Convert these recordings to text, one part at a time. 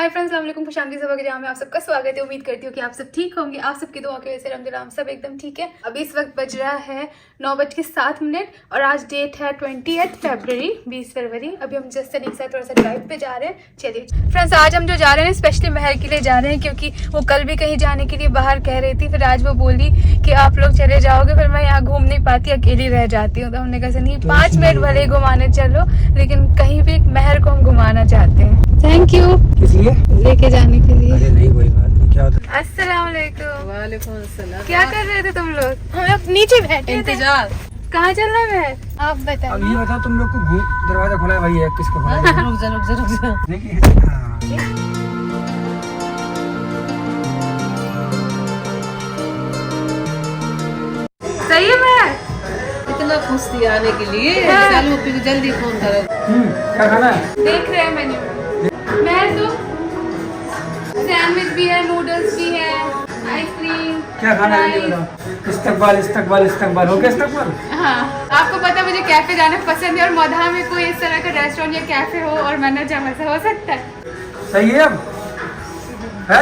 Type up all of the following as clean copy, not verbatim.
Hi friends, अस्सलाम वालेकुम। खुशामदीद सभा के जहाँ में आप सबका स्वागत है। उम्मीद करती हूँ कि आप सब ठीक होंगे। आप सबकी दुआ की वजह से अल्हम्दुलिल्लाह हम सब एकदम ठीक है। अभी इस वक्त बज रहा है 9:07 और आज डेट है 20 फरवरी 20 फरवरी। अभी हम जस्ट एक साथ थोड़ा सा ड्राइव पे जा रहे हैं। चलिए फ्रेंड्स, आज हम जो जा रहे हैं स्पेशली महर के लिए जा रहे हैं, क्योंकि वो कल भी कहीं जाने के लिए बाहर कह रही थी। फिर आज वो बोली कि आप लोग चले जाओगे, फिर मैं यहाँ घूम नहीं पाती, अकेली रह जाती हूँ। तो हमने कहा नहीं, 5 मिनट भले ही घुमाने चलो, लेकिन कहीं भी महर को हम घुमाना चाहते हैं। थैंक यू इसलिए लेके जाने के लिए। अरे नहीं, कोई बात नहीं। क्या होता है? अस्सलाम वालेकुम। वालेकुम अस्सलाम। क्या कर रहे थे तुम लोग? हम लोग नीचे बैठे थे। इंतजार। कहाँ चल रहा है? आप बताओ। अब ये बताओ, तुम लोग को दरवाजा खुला है भाई, है किसको खुला है? रुक जा। देखिए, हाँ। सही है मैं इतना खुश थी आने के लिए। हाँ। चलो फिर जल्दी फोन करो। क्या खाना है? देख रहे हैं मेन्यू। मैं तो सैंडविच भी है, नूडल्स भी है, आइसक्रीम। क्या खाना है ये बताओ। इस्तकबाल हो गया इस्तकबाल। हाँ, आपको पता है मुझे कैफे जाना पसंद है, और मधा में कोई इस तरह का रेस्टोरेंट या कैफे हो और मैनेजर में से हो सकता है। सही है अब है?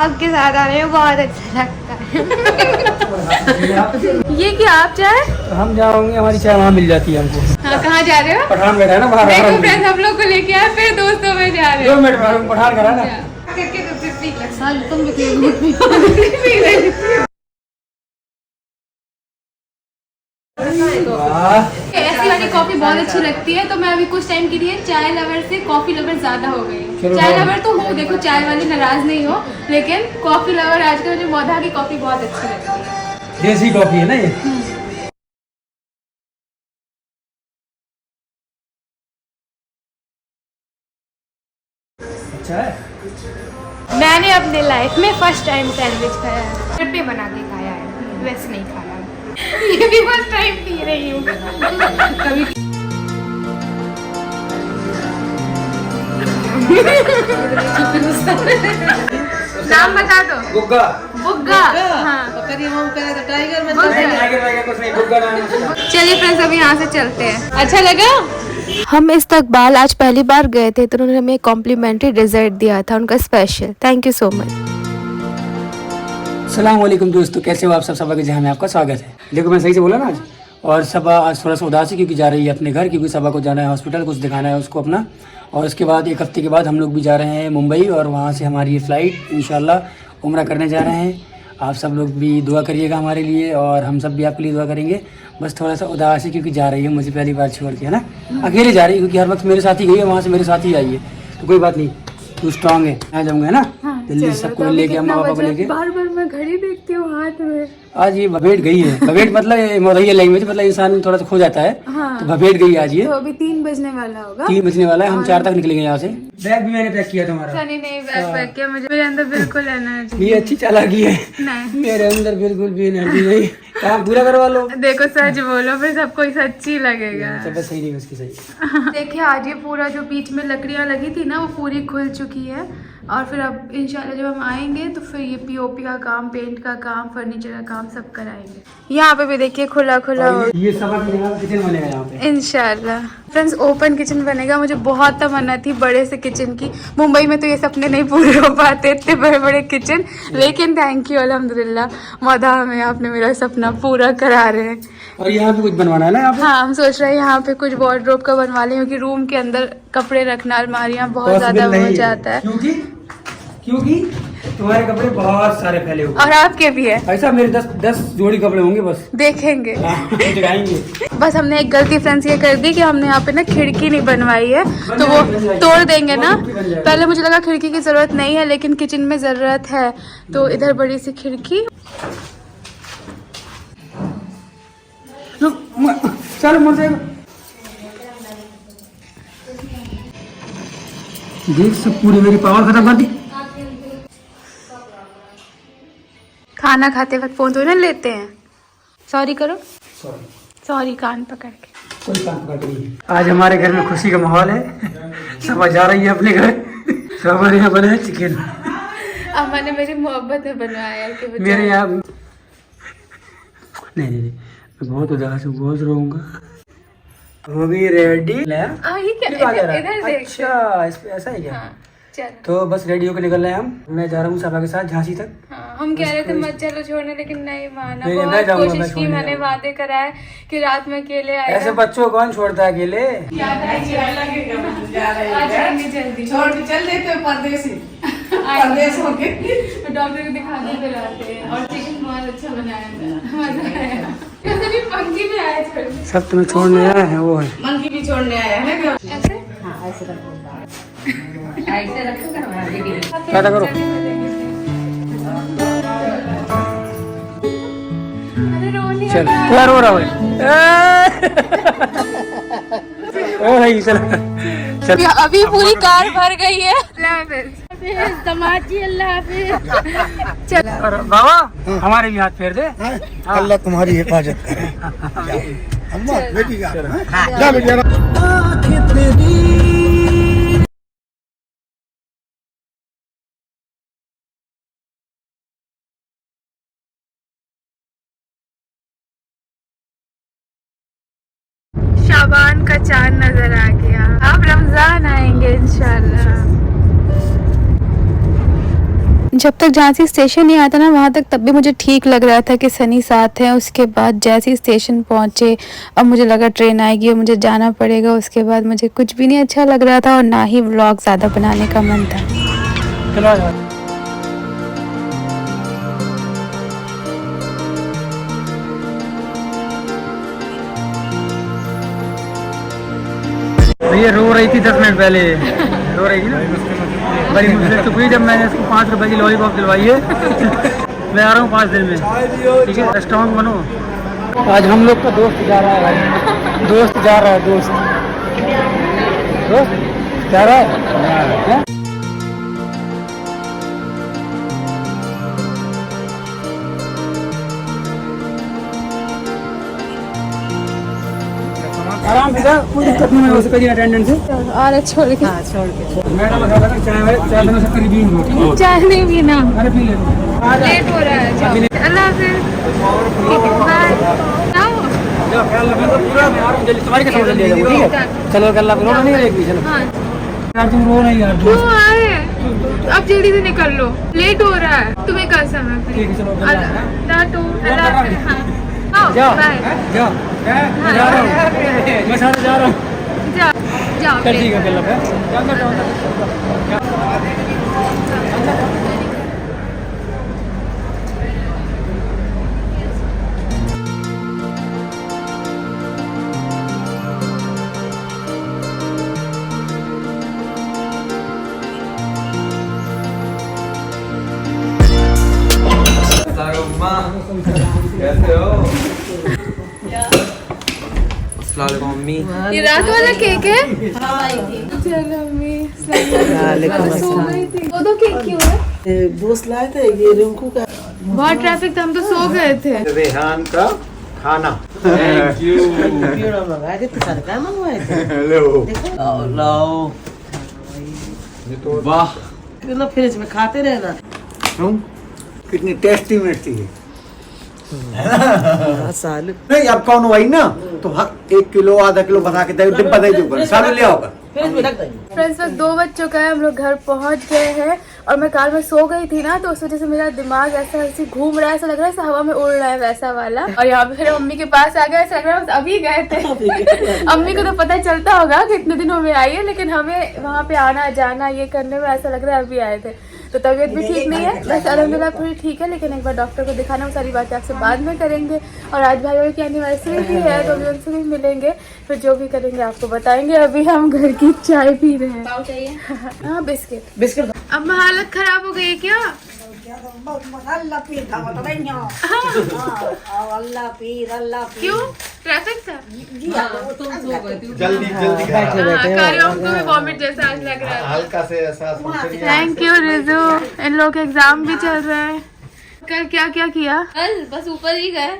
आपके साथ आने में बहुत अच्छा लगता है। ये क्या आप चाय? हम जाओगे, हमारी चाय वहाँ मिल जाती है हमको। हाँ, कहाँ जा रहे हो? पठान बैठा है ना बाहर। देखो फ्रेंड्स, हम लोग को लेके आए, फिर दोस्तों में जा रहे 2 हो। मिनट बाद पठान करा ना। करके तो फिर पी लो। साल तुम भी पी वाह, ऐसी वाली कॉफी बहुत अच्छी लगती है, तो मैं अभी कुछ टाइम के लिए चाय लवर से कॉफी लवर ज्यादा हो गई हूँ। चलो चाय बहुत- लवर तो हो, देखो चाय वाली नाराज नहीं हो, लेकिन कॉफी लवर आजकल मुझे मधा की कॉफी बहुत अच्छी लगती है। देसी कॉफी है ना ये। अच्छा है। मैंने अपने लाइफ में फर्स्ट टाइम सैंडविच खाया है। घर पे बना के खाया है, वैसे नहीं खाया। ये भी फर्स्ट टाइम पी रही हूँ। कभी नाम बता दो। गुग्गा। बुग्गा। हाँ। करिए वो कह रहा था टाइगर में बुग्गा। नहीं, टाइगर कुछ नहीं, गुग्गा नाम है उसका। चलिए फ्रेंड्स, अभी यहाँ से चलते हैं। अच्छा लगा? हम इस्तकबाल आज पहली बार गए थे, तो उन्होंने हमें कॉम्प्लीमेंट्री डेजर्ट दिया था, उनका special. Thank you so much. अस्सलाम वालेकुम दोस्तों, कैसे हो आप सब? सबा के जहाँ में आपका स्वागत है। देखो मैं सही से बोला ना आज। और सबा आज थोड़ा सा उदास है क्योंकि जा रही है अपने घर, क्योंकि सबा को जाना है हॉस्पिटल, कुछ दिखाना है उसको अपना। और उसके बाद 1 हफ्ते के बाद हम लोग भी जा रहे हैं मुंबई, और वहाँ से हमारी ये फ़्लाइट इंशाल्लाह उम्रा करने जा रहे हैं। आप सब लोग भी दुआ करिएगा हमारे लिए, और हम सब भी आपके लिए दुआ करेंगे। बस थोड़ा सा उदास है क्योंकि जा रही है मुझे पहली बार छोड़ के, है ना। अकेले जा रही है क्योंकि हर वक्त मेरे साथ ही गई है, वहाँ से मेरे साथ ही आई है। तो कोई बात नहीं, तू स्ट्रांग है, आ जाऊँगा, है ना। दिल्ली सबको लेके, अम्मा पापा को लेके। बार बार मैं घड़ी देखती हूँ हाथ में। आज ये भवेट गई है। भवेट मतलब मोरैया लैंग्वेज, मतलब इंसान थोड़ा सा खो जाता है। हाँ। तो भवेट गई आज ये। तो अभी 3 बजने वाला होगा। 3 बजने वाला है, हम 4 तक निकलेंगे यहाँ से। बैग भी मैंने पैक किया तुम्हारा। सनी नहीं बैग पैक किया, मुझे मेरे अंदर बिल्कुल एनर्जी ये अच्छी चालाकी है। नहीं। मेरे अंदर बिल्कुल भी एनर्जी नहीं। काम पूरा करवा लो। देखो सच बोलो, फिर सबको सच्ची लगेगा। सब सही नहीं उसकी सही। देखिए, आज ये पूरा जो बीच में लकड़ियां लगी थी ना, वो पूरी खुल चुकी है। और फिर अब इंशाल्लाह जब हम आएंगे तो फिर ये पीओपी का काम, पेंट का काम, फर्नीचर का काम सब कराएंगे। यहाँ पे भी देखिए खुला खुला हो। ये सबा की जगह किचन बनेगा यहाँ पे इंशाल्लाह फ्रेंड्स, ओपन किचन बनेगा। मुझे बहुत तमन्ना थी बड़े से किचन की। मुंबई में तो ये सपने नहीं पूरे हो पाते, इतने बड़े बड़े किचन। लेकिन थैंक यू अल्हम्दुलिल्लाह, मदा में आपने मेरा सपना पूरा करा रहे हैं। और यहाँ पे कुछ बनवाना है ना यहाँ पे। हाँ, हम सोच रहे हैं यहाँ पे कुछ वार्डरोब का बनवा लें, क्योंकि रूम के अंदर कपड़े रखना, अलमारियाँ बहुत ज्यादा हो जाता है। क्योंकि तुम्हारे कपड़े बहुत सारे फैले हुए। और आपके भी है। ऐसा मेरे 10 जोड़ी कपड़े होंगे बस। देखेंगे। दिखाएंगे। बस हमने एक गलती फ्रेंड्स ये कर दी कि हमने यहाँ पे ना खिड़की नहीं बनवाई है, तो वो तोड़ देंगे ना। पहले मुझे लगा खिड़की की जरूरत नहीं है, लेकिन किचन में जरूरत है, तो इधर बड़ी सी खिड़की। चलो मुझे देख, सब पूरी मेरी पावर खत्म कर दी। खाना खाते वक्त फोन तो ना लेते हैं। सॉरी करो। सॉरी, सॉरी कान पकड़ के। कोई काम पकड़ नहीं है। आज हमारे घर में खुशी का माहौल है। सब जा रही है अपने घर। तो हमारे यहाँ बना है चिकन। अम्मा ने मेरी मोहब्बत में बनवाया कि मेरे यहाँ नहीं, मैं बहुत उदास हूँ, बहुत रोऊंगा। हो गई रेडी। ये क्या? इधर देख। अच्छा, इस पे ऐसा है क्या? हाँ। चलो। तो बस रेडी होकर निकल रहे हैं हम। मैं जा रहा हूँ सभा के साथ झांसी तक। हाँ, हम कह रहे थे मत चलो छोड़ने, लेकिन नहीं माना। नहीं, मैं बहुत जाऊंगा, कोशिश मैं की, छोड़ने मैंने जाऊंगा। वादे कराए कि रात में अकेले आएगा। ऐसे बच्चों को कौन छोड़ता है अकेले। जल्दी छोड़ के चल देते परदेसी परदेश होके डॉक्टर को दिखाने पे लाते हैं। और चिकन बहुत अच्छा बनाया था, मजा आया। वैसे भी पंखी में आया छोड़। सब तुम्हें छोड़ने आए हैं वो है। मन की भी छोड़ने आया है ना। ऐसे ऐसे रखो दीदी। क्या करो। अरे रोने चल लगा। क्या रो रहा है। ओ भाई चल चल। अभी पूरी कार भर गई है। अल्लाह हाफिज दामाद जी, अल्लाह हाफिज। चल और बाबा हमारे भी हाथ फेर दे। अल्लाह तुम्हारी हिफाजत करे। अम्मा बेटी का जा बेटी। शाबान का चांद नजर आ गया। अब रमजान आएंगे इंशाल्लाह। जब तक झांसी स्टेशन नहीं आता ना वहाँ तक, तब भी मुझे ठीक लग रहा था कि सनी साथ है। उसके बाद जैसे ही स्टेशन पहुँचे, अब मुझे लगा ट्रेन आएगी और मुझे जाना पड़ेगा। उसके बाद मुझे कुछ भी नहीं अच्छा लग रहा था और ना ही व्लॉग ज़्यादा बनाने का मन था। चलो आ जाओ। ये रो रही थी 10 मिनट पहले। रो रही थी ना, बड़ी मुझसे चुप हुई जब मैंने इसको 5 रुपए की लॉलीपॉप दिलवाई है। मैं आ रहा हूँ 5 दिन में, ठीक है। स्ट्रॉन्ग बनो। आज हम लोग का दोस्त जा रहा है भाई। दोस्त जा रहा है, दोस्त जा रहा है। आराम से जा, कोई दिक्कत नहीं है उसे कहीं अटेंडेंस से। और छोड़ के मैडम बता रहा चाय दोनों से करीब ही हो। चाय नहीं पीना, अरे पी ले लो। लेट हो रहा है। जाओ। अल्लाह हाफिज। बाय। आओ। जाओ, ख्याल रखना तो पूरा। मैं आ रहा हूँ जल्दी, तुम्हारी कैसे जल्दी आ जाऊँ, ठीक है। चलो अल्लाह रो नहीं रहेगी। चलो हाँ, यार तुम रो नहीं यार। क्यों आए? अब जल्दी से निकल लो, लेट हो रहा है। तुम्हें कल समय पे। ठीक है चलो। अल्लाह हाफिज। हाँ, आओ, जाओ बाय। जाओ, मैं जा रहा हूँ, मैं सारे जा रहा हूँ। जाओ जाओ। चल ठीक है अल्लाह। कैसे हो? अस्सलाम वालेकुम मम्मी। ये रात वाला केक है? चलो मम्मी। सो गई थी। दो केक क्यों है? दोस्त लाए थे ये रिंकू का। बहुत ट्रैफिक था, हम तो सो गए थे। रेहान का खाना। Thank you. मंगाए थे, सारे क्या मंगवाए थे? हेलो। लाओ। वाह। ना फ्रिज में खाते रहना। तुम कितनी टेस्टी मिर्ची है। सालू नहीं अब कौन वही ना तो 1 किलो आधा किलो बना के डिब्बा दे दो, सालू ले आओ। फ्रिज में रख देंगे। फ्रेंड्स वक्त 2 बज चुका है, हम लोग घर पहुंच गए हैं। और मैं कार में सो गई थी ना, तो उस वजह से मेरा दिमाग ऐसे घूम रहा है, ऐसा लग रहा है ऐसा हवा में उड़ रहा है वैसा वाला। और यहाँ पे फिर मम्मी के पास आ गए, ऐसा लग रहा है बस अभी गए थे। अम्मी को तो पता चलता होगा कि इतने दिनों में आई है, लेकिन हमें वहाँ पे आना जाना ये करने में ऐसा लग रहा है अभी आए थे। तो तबीयत भी ठीक नहीं है, बस अल्हम्दुलिल्लाह थोड़ी ठीक है, लेकिन एक बार डॉक्टर को दिखाना, वो सारी बातें आपसे बाद में करेंगे। और आज भाई की एनिवर्सरी भी है, तो अभी उनसे भी मिलेंगे, फिर जो भी करेंगे आपको बताएंगे। अभी हम घर की चाय पी रहे हैं। चाहिए? हाँ बिस्किट। बिस्किट अब हालत खराब हो गई है क्या? क्यों? ट्रैफिक था? जल्दी कारियों को भी वॉमिट जैसा आज लग रहा है। हल्का से ऐसा थैंक यू रिजू। इन लोगों के एग्जाम भी चल रहे हैं। कल क्या क्या किया? कल बस ऊपर ही गए।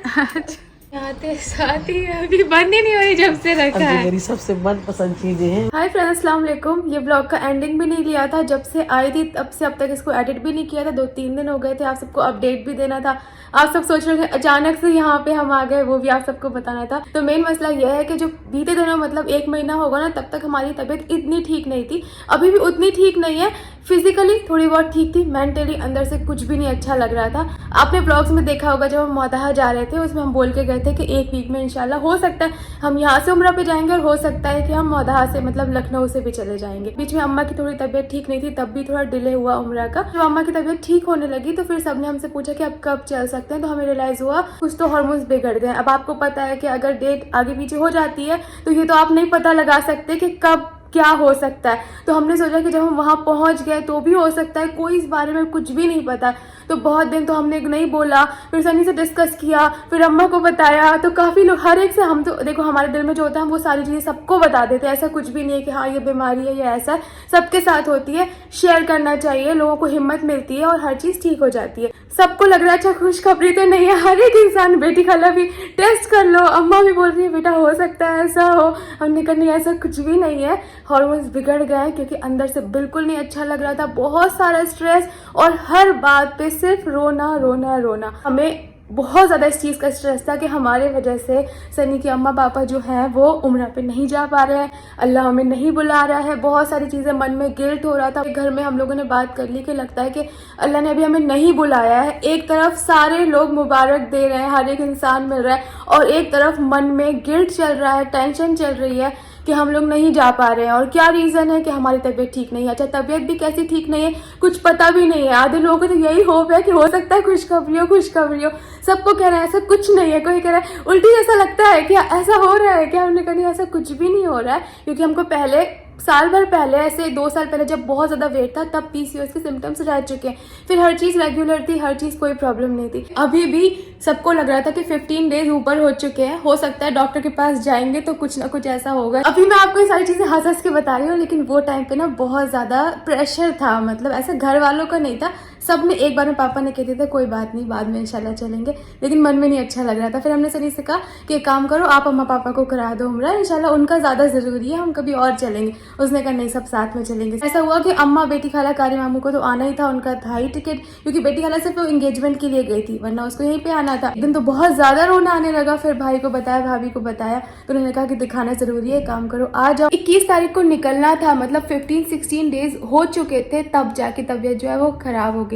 आते साथ ही अभी बंद ही नहीं हो रही जब से रखा है। मेरी सबसे मनपसंद चीजें हैं। हाय फ्रेंड्स, अस्सलाम वालेकुम। ये ब्लॉग का एंडिंग भी नहीं लिया था, जब से आई थी तब से अब तक इसको एडिट भी नहीं किया था। 2-3 दिन हो गए थे, आप सबको अपडेट भी देना था। आप सब सोच रहे थे अचानक से यहाँ पे हम आ गए, वो भी आप सबको बताना था। तो मेन मसला यह है कि जो बीते दिनों मतलब 1 महीना होगा ना, तब तक हमारी तबीयत इतनी ठीक नहीं थी, अभी भी उतनी ठीक नहीं है, फिजिकली थोड़ी बहुत ठीक थी, मेंटली अंदर से कुछ भी नहीं अच्छा लग रहा था। आपने ब्लॉग्स में देखा होगा जब हम मोदाहा जा रहे थे, उसमें हम बोल के गए थे कि 1 वीक में इंशाल्लाह हो सकता है हम यहाँ से उम्रा पे जाएंगे और हो सकता है कि हम मोदाहा से मतलब लखनऊ से भी चले जाएंगे। बीच में अम्मा की थोड़ी तबीयत ठीक नहीं थी, तब भी थोड़ा डिले हुआ उम्रा का। जब अम्मा की तबीयत ठीक होने लगी तो फिर सबने हमसे पूछा कि अब कब चल सकते हैं, तो हमें रियलाइज हुआ कुछ तो हार्मोन्स बिगड़ गए। अब आपको पता है कि अगर डेट आगे पीछे हो जाती है तो ये तो आप नहीं पता लगा सकते कि कब क्या हो सकता है। तो हमने सोचा कि जब हम वहां पहुंच गए तो भी हो सकता है, कोई इस बारे में कुछ भी नहीं पता। तो बहुत दिन तो हमने नहीं बोला, फिर सनी से डिस्कस किया, फिर अम्मा को बताया। तो काफ़ी लोग, हर एक से, हम तो देखो हमारे दिल में जो होता है हम वो सारी चीज़ें सबको बता देते हैं। ऐसा कुछ भी नहीं है कि हाँ ये बीमारी है या ऐसा, सबके साथ होती है। शेयर करना चाहिए, लोगों को हिम्मत मिलती है और हर चीज़ ठीक हो जाती है। सबको लग रहा है अच्छा खुशखबरी तो नहीं है, हर एक इंसान, बेटी खाला भी टेस्ट कर लो, अम्मा भी बोल रही है बेटा हो सकता है ऐसा हो। हमने कहा नहीं ऐसा कुछ भी नहीं है, हार्मोन्स बिगड़ गए क्योंकि अंदर से बिल्कुल नहीं अच्छा लग रहा था, बहुत सारा स्ट्रेस और हर बात पे सिर्फ रोना रोना रोना। हमें बहुत ज़्यादा इस चीज़ का स्ट्रेस था कि हमारे वजह से सनी के अम्मा पापा जो हैं वो उम्रा पे नहीं जा पा रहे हैं, अल्लाह हमें नहीं बुला रहा है। बहुत सारी चीज़ें मन में गिल्ट हो रहा था। घर में हम लोगों ने बात कर ली कि लगता है कि अल्लाह ने अभी हमें नहीं बुलाया है। एक तरफ सारे लोग मुबारक दे रहे हैं, हर एक इंसान मिल रहा है, और एक तरफ मन में गिल्ट चल रहा है, टेंशन चल रही है कि हम लोग नहीं जा पा रहे हैं। और क्या रीज़न है कि हमारी तबीयत ठीक नहीं है। अच्छा तबीयत भी कैसी ठीक नहीं है कुछ पता भी नहीं है। आधे लोगों को तो यही होप है कि हो सकता है खुशखबरी हो, खुशखबरी हो। सबको कह रहा है ऐसा कुछ नहीं है, कोई कह रहा है उल्टी जैसा लगता है, क्या ऐसा हो रहा है क्या? हमने कहा नहीं ऐसा कुछ भी नहीं हो रहा है, क्योंकि हमको पहले साल भर पहले, ऐसे 2 साल पहले जब बहुत ज़्यादा वेट था तब PCOS के सिम्टम्स रह चुके हैं। फिर हर चीज़ रेगुलर थी, हर चीज़ कोई प्रॉब्लम नहीं थी। अभी भी सबको लग रहा था कि 15 डेज ऊपर हो चुके हैं, हो सकता है डॉक्टर के पास जाएंगे तो कुछ ना कुछ ऐसा होगा। अभी मैं आपको ये सारी चीज़ें हंस हंस के बता रही हूँ, लेकिन वो टाइम पे ना बहुत ज़्यादा प्रेशर था। मतलब ऐसा घर वालों का नहीं था, सब ने एक बार में, पापा ने कहते थे कोई बात नहीं बाद में इंशाल्लाह चलेंगे, लेकिन मन में नहीं अच्छा लग रहा था। फिर हमने सनी से कहा कि एक काम करो आप अम्मा पापा को करा दो उम्रा, इंशाल्लाह उनका ज़्यादा ज़रूरी है, हम कभी और चलेंगे। उसने कहा नहीं सब साथ में चलेंगे। ऐसा हुआ कि अम्मा, बेटी खाला, कारी मामू को तो आना ही था, उनका था ही टिकट, क्योंकि बेटी खाला सिर्फ एंगेजमेंट के लिए गई थी, वरना उसको यहीं पे आना था। एक दिन तो बहुत ज़्यादा रोना आने लगा, फिर भाई को बताया, भाभी को बताया, तो उन्होंने कहा कि दिखाना ज़रूरी है, काम करो आ जाओ। 21 तारीख को निकलना था, मतलब 15-16 डेज हो चुके थे, तब जाके तबीयत जो है वो ख़राब हो गई।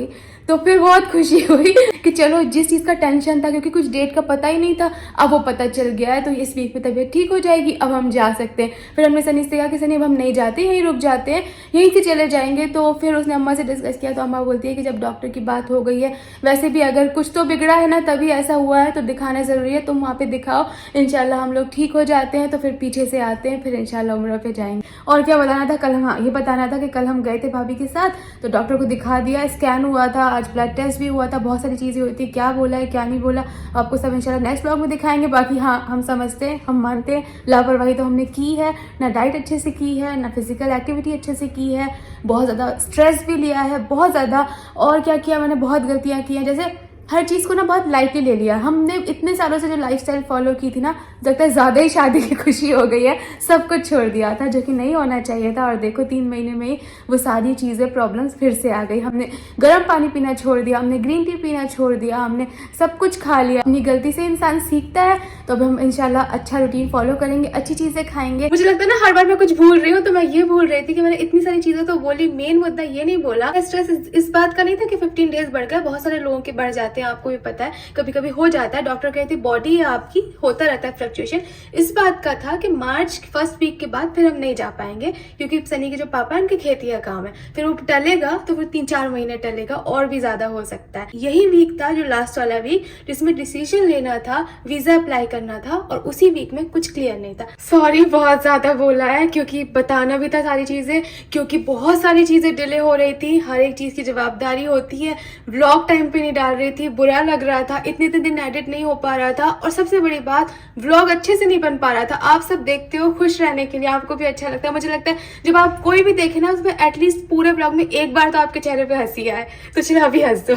तो फिर बहुत खुशी हुई कि चलो जिस चीज़ का टेंशन था, क्योंकि कुछ डेट का पता ही नहीं था, अब वो पता चल गया है, तो इस वीक में तबीयत ठीक हो जाएगी, अब हम जा सकते हैं। फिर हमने सनी से कहा कि सनी अब हम नहीं जाते, यहीं रुक जाते हैं, यहीं से चले जाएंगे। तो फिर उसने अम्मा से डिस्कस किया, तो अम्मा बोलती है कि जब डॉक्टर की बात हो गई है, वैसे भी अगर कुछ तो बिगड़ा है ना तभी ऐसा हुआ है, तो दिखाना ज़रूरी है, तुम वहाँ पे दिखाओ, इंशाल्लाह हम लोग ठीक हो जाते हैं, तो फिर पीछे से आते हैं, फिर इंशाल्लाह उम्रा पे जाएंगे। और क्या बताना था कल, हाँ ये बताना था कि कल हम गए थे भाभी के साथ, तो डॉक्टर को दिखा दिया, स्कैन हुआ था, आज ब्लड टेस्ट भी हुआ था, बहुत सारी चीज़ें हुई थी, क्या बोला है क्या नहीं बोला आपको सब इंशाल्लाह नेक्स्ट ब्लॉग में दिखाएंगे। बाकी हाँ हम समझते हैं, हम मानते हैं लापरवाही तो हमने की है, ना डाइट अच्छे से की है, ना फिजिकल एक्टिविटी अच्छे से की है, बहुत ज़्यादा स्ट्रेस भी लिया है, बहुत ज़्यादा। और क्या किया मैंने, बहुत गलतियाँ की हैं, जैसे हर चीज़ को ना बहुत लाइटली ले लिया। हमने इतने सालों से जो लाइफस्टाइल फॉलो की थी ना, लगता है ज़्यादा ही शादी की खुशी हो गई है, सब कुछ छोड़ दिया था जो कि नहीं होना चाहिए था। और देखो 3 महीने में ही वो सारी चीज़ें, प्रॉब्लम्स फिर से आ गई। हमने गर्म पानी पीना छोड़ दिया, हमने ग्रीन टी पीना छोड़ दिया, हमने सब कुछ खा लिया। अपनी गलती से इंसान सीखता है, तो अब हम इंशाल्लाह अच्छा रूटीन फॉलो करेंगे, अच्छी चीज़ें खाएंगे। मुझे लगता है ना हर बार मैं कुछ भूल रही हूँ, तो मैं ये भूल रही थी कि मैंने इतनी सारी चीज़ें तो बोली, मेन मुद्दा ये नहीं बोला। स्ट्रेस इस बात का नहीं था कि 15 डेज बढ़ गए, बहुत सारे लोगों के बढ़ जाते हैं, आपको भी पता है, कभी कभी हो जाता है। डॉक्टर कहती है बॉडी है आपकी, होता रहता है फ्लक्चुएशन। इस बात का था कि मार्च फर्स्ट वीक के बाद फिर हम नहीं जा पाएंगे, क्योंकि सनी के जो पापा है उनकी खेती का काम है, फिर वो टलेगा तो फिर 3-4 महीने टलेगा, और भी ज्यादा हो सकता है। यही वीक था जो लास्ट वाला वीक, जिसमें डिसीजन लेना था, वीजा अप्लाई करना था, और उसी वीक में कुछ क्लियर नहीं था। सॉरी बहुत ज्यादा बोला है, क्योंकि बताना भी था सारी चीजें, क्योंकि बहुत सारी चीजें डिले हो रही थी, हर एक चीज की जवाबदारी होती है। व्लॉग टाइम पे नहीं डाल रही थी, बुरा लग रहा था, इतने दिन एडिट नहीं हो पा रहा था, और सबसे बड़ी बात व्लॉग अच्छे से नहीं बन पा रहा था। आप सब देखते हो खुश रहने के लिए, आपको भी अच्छा लगता है। मुझे लगता है जब आप कोई भी देखे ना, उसमें एटलीस्ट पूरे व्लॉग में एक बार तो आपके चेहरे पे हंसी आए, तो चलो अभी हंस दो।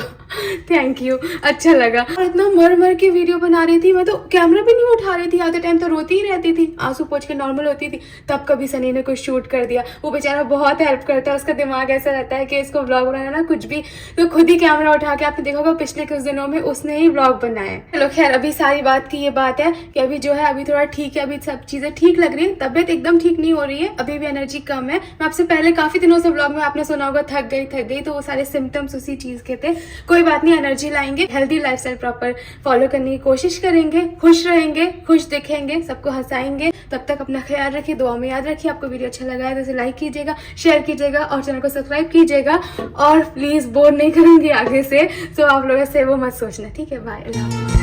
थैंक यू, अच्छा लगा। और इतना मर मर के वीडियो बना रही थी, मैं तो कैमरा भी नहीं उठा रही थी, आधे टाइम तो रोती ही रहती थी, आंसू पोंछ के नॉर्मल होती थी। तब कभी सनी ने कुछ शूट कर दिया, वो बेचारा बहुत हेल्प करता है, उसका दिमाग ऐसा रहता है कि इसको व्लॉग बनाना ना कुछ भी, तो खुद ही कैमरा उठा के, आपने देखा होगा पिछले कुछ दिनों में उसने ही व्लॉग बनाया है। चलो खैर, अभी सारी बात की ये बात है कि अभी जो है अभी थोड़ा ठीक है, अभी सब चीजें ठीक लग रही है, तबियत एकदम ठीक नहीं हो रही है, अभी भी एनर्जी कम है। मैं आपसे पहले काफी दिनों से व्लॉग में आपने सुना होगा थक गई, तो वो सारे सिम्टम्स उसी चीज के थे। कोई बात नहीं, एनर्जी लाएंगे, हेल्दी लाइफस्टाइल प्रॉपर फॉलो करने की कोशिश करेंगे, खुश रहेंगे, खुश दिखेंगे, सबको हंसाएंगे। तब तक अपना ख्याल रखिए, दुआ में याद रखिए। आपको वीडियो अच्छा लगा है तो इसे लाइक कीजिएगा, शेयर कीजिएगा और चैनल को सब्सक्राइब कीजिएगा। और प्लीज बोर नहीं करूंगी आगे से, तो आप लोगों से वो मत सोचना, ठीक है? बाय।